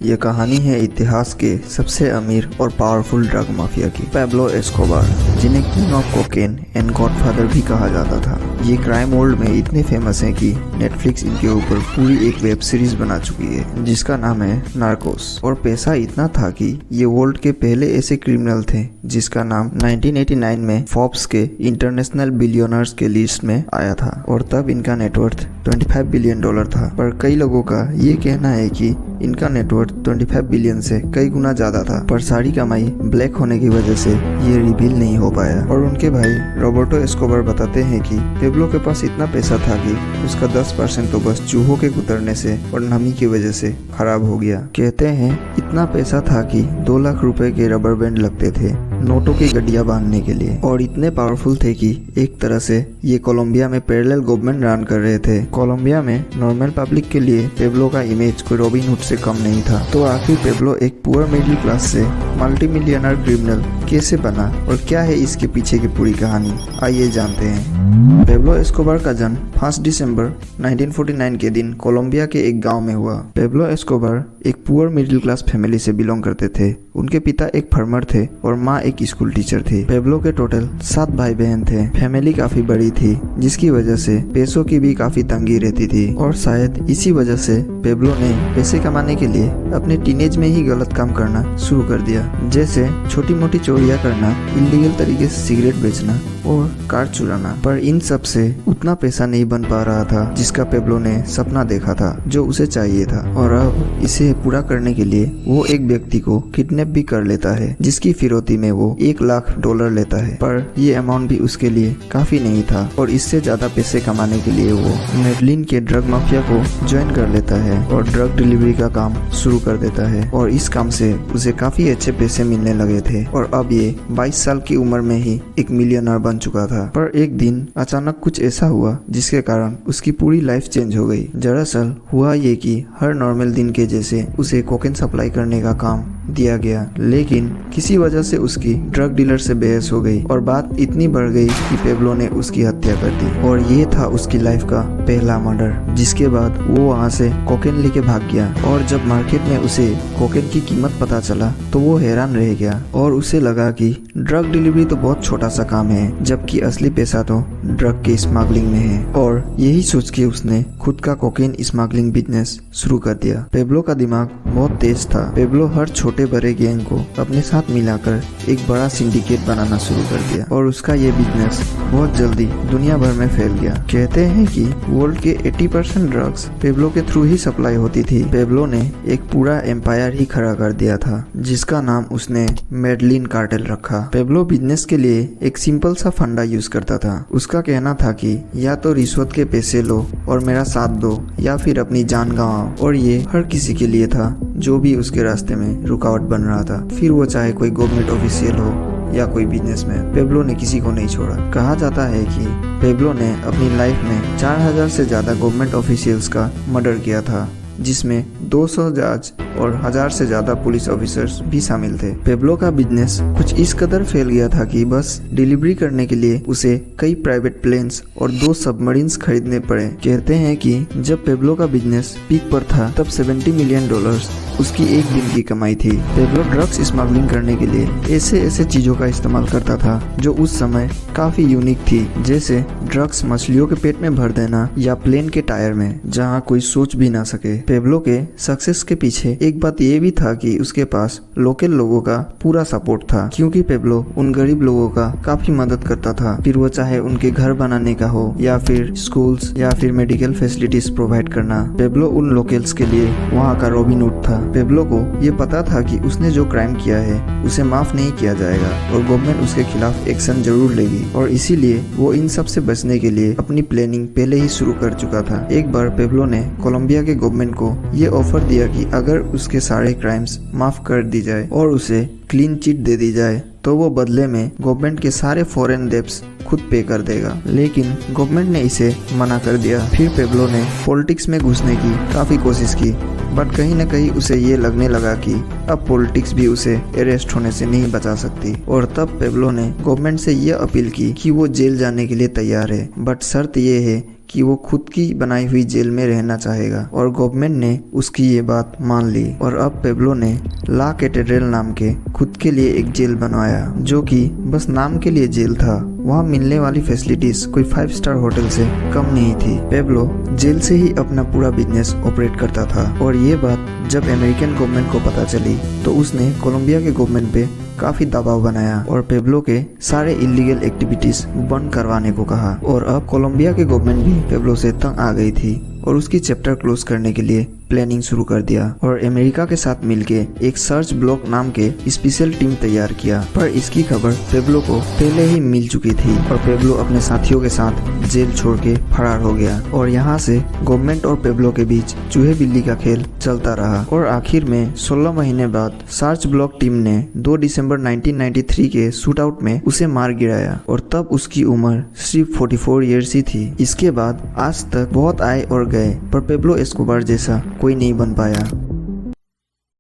ये कहानी है इतिहास के सबसे अमीर और पावरफुल ड्रग माफिया की, पैब्लो एस्कोबार, जिन्हें king of cocaine and godfather भी कहा जाता था। ये क्राइम वर्ल्ड में इतने फेमस हैं कि नेटफ्लिक्स इनके ऊपर पूरी एक वेब सीरीज बना चुकी है जिसका नाम है नार्कोस। और पैसा इतना था कि ये वर्ल्ड के पहले ऐसे क्रिमिनल थे जिसका नाम 1989 में फोर्ब्स के इंटरनेशनल बिलियनर्स के लिस्ट में आया था और तब इनका नेटवर्थ $25 बिलियन था। पर कई लोगों का ये कहना है कि इनका नेटवर्थ 25 बिलियन से कई गुना ज्यादा था, पर सारी कमाई ब्लैक होने की वजह से ये रिवील नहीं हो पाया। और उनके भाई रॉबर्टो एस्कोबार बताते हैं कि पेब्लो के पास इतना पैसा था कि उसका 10% तो बस चूहों के कुतरने से और नमी की वजह से खराब हो गया। कहते हैं इतना पैसा था कि 2 लाख रुपए के रबर बैंड लगते थे नोटों की गड्डियां बांधने के लिए, और इतने पावरफुल थे कि एक तरह से ये कोलंबिया में पैरेलल गवर्नमेंट रन कर रहे थे। कोलंबिया में नॉर्मल पब्लिक के लिए पेब्लो का इमेज कोई रॉबिन हुड से कम नहीं था। तो आखिर पेब्लो एक पुअर मिडिल क्लास से मल्टी मिलियनर क्रिमिनल कैसे बना और क्या है इसके पीछे की पूरी कहानी, आइए जानते हैं। पेब्लो एस्कोबार का जन्म 5 दिसंबर 1949 के दिन कोलंबिया के एक गांव में हुआ। पेब्लो एस्कोबार एक पुअर मिडिल क्लास फैमिली से बिलोंग करते थे। उनके पिता एक फार्मर थे और माँ एक स्कूल टीचर थी। पेब्लो के टोटल 7 भाई बहन थे। फैमिली काफी बड़ी थी जिसकी वजह से पैसों की भी काफी तंगी रहती थी, और शायद इसी वजह से पेब्लो ने पैसे कमाने के लिए अपने टीनेज में ही गलत काम करना शुरू कर दिया, जैसे छोटी मोटी चोरियां करना, इलीगल तरीके से सिगरेट बेचना और कार चुराना। पर इन सब से उतना पैसा नहीं बन पा रहा था जिसका पेब्लो ने सपना देखा था, जो उसे चाहिए था। और अब इसे पूरा करने के लिए वो एक व्यक्ति को किडनैप भी कर लेता है जिसकी फिरौती में वो $1 लाख लेता है। पर ये अमाउंट भी उसके लिए काफी नहीं था, और इससे ज्यादा पैसे कमाने के लिए वो मेडलिन के ड्रग माफिया को ज्वाइन कर लेता है और ड्रग डिलीवरी का काम शुरू कर देता है। और इस काम से उसे काफी अच्छे पैसे मिलने लगे थे, और अब ये 22 साल की उम्र में ही एक मिलियनर बन चुका था। पर एक दिन अचानक कुछ ऐसा हुआ जिसके कारण उसकी पूरी लाइफ चेंज हो गई। दरअसल हुआ ये कि हर नॉर्मल दिन के जैसे उसे कोकेन सप्लाई करने का काम दिया गया, लेकिन किसी वजह से उसकी ड्रग डीलर से बहस हो गई और बात इतनी बढ़ गई कि पेब्लो ने उसकी हत्या कर दी। और ये था उसकी लाइफ का पहला मर्डर, जिसके बाद वो वहाँ से कोकेन लेके भाग गया। और जब मार्केट में उसे कोकेन की कीमत पता चला तो वो हैरान रह गया, और उसे लगा कि ड्रग डिलीवरी तो बहुत छोटा सा काम है, जबकि असली पैसा तो ड्रग के स्मगलिंग में है। और यही सोच के उसने खुद का कोकेन स्मगलिंग बिजनेस शुरू कर दिया। पेब्लो का दिमाग बहुत तेज था। पेब्लो हर छोटे बड़े गैंग को अपने साथ मिलाकर एक बड़ा सिंडिकेट बनाना शुरू कर दिया, और उसका ये बिजनेस बहुत जल्दी दुनिया भर में फैल गया। कहते हैं कि वर्ल्ड के 80% ड्रग्स पेब्लो के थ्रू ही सप्लाई होती थी। पेब्लो ने एक पूरा एम्पायर ही खड़ा कर दिया था जिसका नाम उसने मेडलिन कार्टेल रखा। पेब्लो बिजनेस के लिए एक सिंपल सा फंडा यूज करता था। उसका कहना था कि या तो रिश्वत के पैसे लो और मेरा साथ दो, या फिर अपनी जान गंवाओ। और ये हर किसी के लिए था जो भी उसके रास्ते में रुकावट बन रहा था, फिर वो चाहे कोई गवर्नमेंट ऑफिशियल हो या कोई बिजनेसमैन। पेब्लो ने किसी को नहीं छोड़ा। कहा जाता है कि पेब्लो ने अपनी लाइफ में 4000 से ज्यादा गवर्नमेंट ऑफिशियल्स का मर्डर किया था, जिसमें 200 जज और 1000 से ज्यादा पुलिस ऑफिसर्स भी शामिल थे। पेब्लो का बिजनेस कुछ इस कदर फैल गया था कि बस डिलीवरी करने के लिए उसे कई प्राइवेट प्लेन्स और 2 सबमरीन्स खरीदने पड़े। कहते हैं कि जब पेब्लो का बिजनेस पीक पर था तब $70 मिलियन उसकी एक दिन की कमाई थी। पेब्लो ड्रग्स स्मगलिंग करने के लिए ऐसे चीजों का इस्तेमाल करता था जो उस समय काफी यूनिक थी, जैसे ड्रग्स मछलियों के पेट में भर देना या प्लेन के टायर में, जहां कोई सोच भी ना सके। पेब्लो के सक्सेस के पीछे एक बात ये भी था कि उसके पास लोकल लोगों का पूरा सपोर्ट था, क्योंकि पेब्लो उन गरीब लोगों का काफी मदद करता था, फिर वो चाहे उनके घर बनाने का हो या फिर स्कूल्स या फिर मेडिकल फैसिलिटीज प्रोवाइड करना। पेब्लो उन लोकल्स के लिए वहाँ का रॉबिन हुड था। पेब्लो को ये पता था कि उसने जो क्राइम किया है उसे माफ नहीं किया जाएगा और गवर्नमेंट उसके खिलाफ एक्शन जरूर लेगी, और इसीलिए वो इन सब से बचने के लिए अपनी प्लानिंग पहले ही शुरू कर चुका था। एक बार पेब्लो ने कोलंबिया के गवर्नमेंट को ये ऑफर दिया कि अगर उसके सारे क्राइम्स माफ कर दी जाए और उसे क्लीन चिट दे दी जाए तो वो बदले में गवर्नमेंट के सारे फॉरेन डेब्ट्स खुद पे कर देगा, लेकिन गवर्नमेंट ने इसे मना कर दिया। फिर पेब्लो ने पॉलिटिक्स में घुसने की काफी कोशिश की, बट कहीं न कहीं उसे ये लगने लगा कि अब पॉलिटिक्स भी उसे अरेस्ट होने से नहीं बचा सकती, और तब पेब्लो ने गवर्नमेंट से ये अपील की कि वो जेल जाने के लिए तैयार है, बट शर्त ये है कि वो खुद की बनाई हुई जेल में रहना चाहेगा और गवर्नमेंट ने उसकी ये बात मान ली और अब पेब्लो ने ला कैथेड्रल नाम के खुद के लिए एक जेल बनवाया जो कि बस नाम के लिए जेल था। वहाँ मिलने वाली फैसिलिटीज कोई 5 स्टार होटल से कम नहीं थी। पेब्लो जेल से ही अपना पूरा बिजनेस ऑपरेट करता था और ये बात जब अमेरिकन गवर्नमेंट को पता चली तो उसने कोलंबिया के गवर्नमेंट पे काफी दबाव बनाया और पेब्लो के सारे इलीगल एक्टिविटीज बंद करवाने को कहा। और अब कोलंबिया के गवर्नमेंट भी पेब्लो से तंग आ गई थी और उसकी चैप्टर क्लोज करने के लिए प्लानिंग शुरू कर दिया और अमेरिका के साथ मिलके एक सर्च ब्लॉक नाम के स्पेशल टीम तैयार किया। पर इसकी खबर पेब्लो को पहले ही मिल चुकी थी और पेब्लो अपने साथियों के साथ जेल छोड़ के फरार हो गया और यहाँ से गवर्नमेंट और पेब्लो के बीच चूहे बिल्ली का खेल चलता रहा और आखिर में 16 महीने बाद सर्च ब्लॉक टीम ने 2 दिसंबर 1993 के शूट आउट में उसे मार गिराया और तब उसकी उम्र सिर्फ 44 ईयर्स ही थी। इसके बाद आज तक बहुत आए और गए पर पेब्लो एस्कोबार जैसा कोई नहीं बन पाया।